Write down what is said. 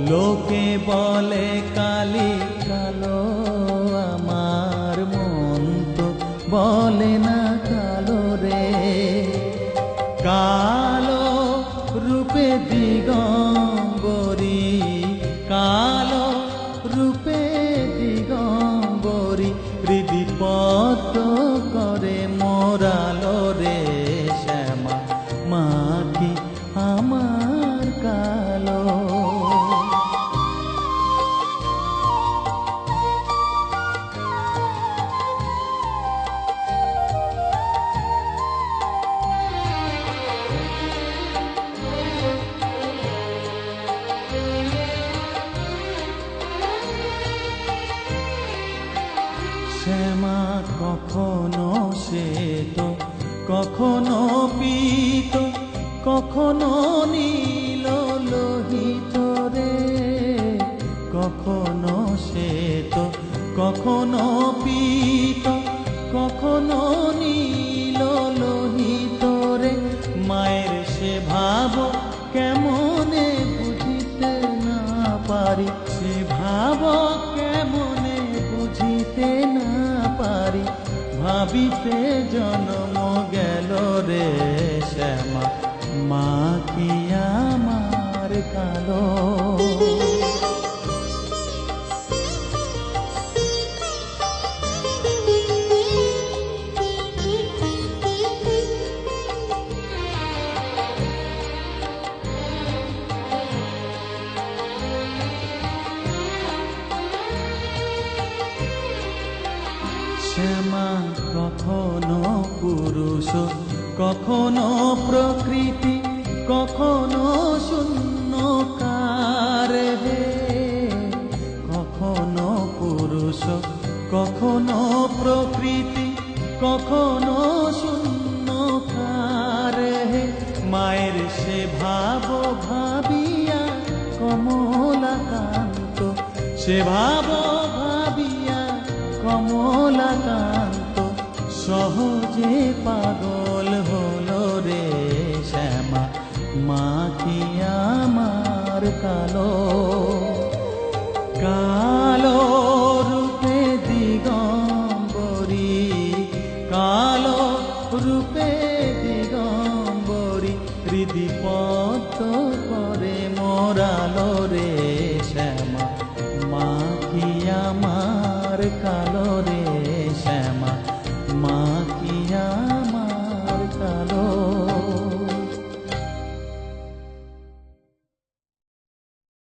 লোকে বলে কালি কালো, আমার মন তো বলে না কালো রে। কালো রূপে দিগম্বরী, কালো রূপে দিগম্বরী, হৃদি পদ্ম করে মোরালো রে শ্যামা, মা কি আমার কালো। শ্যামা কখনো শ্বেত, কখনো পীত, কখনো নীল লোহিত রে। কখনো শ্বেত, কখনো পীত, কখনো নীল লোহিত রে। মায়ের সে ভাব কেমনে বুঝিতে না পারি, সে ভাব কেমনে বুঝিতে না পারি, ভাবিতে জন্ম গেল রে শ্যামা, মা কি আমার কালো। শ্যামা কখনো পুরুষ, কখনো প্রকৃতি, কখনো শূন্যকার হে। কখনো পুরুষ, কখনো প্রকৃতি, কখনো শূন্যকার হে। মায়ের সে ভাব ভাবিয়া কমলাকান্ত, সে ভাব ভাবিয়া কমলাকান্ত, সহজে পাগল হলো রে শ্যামা, মা কি আমার কালো। কালো রূপে দিগম্বরী, কালো রূপে দিগম্বরী, হৃদি পদ্ম করে মোরালো রে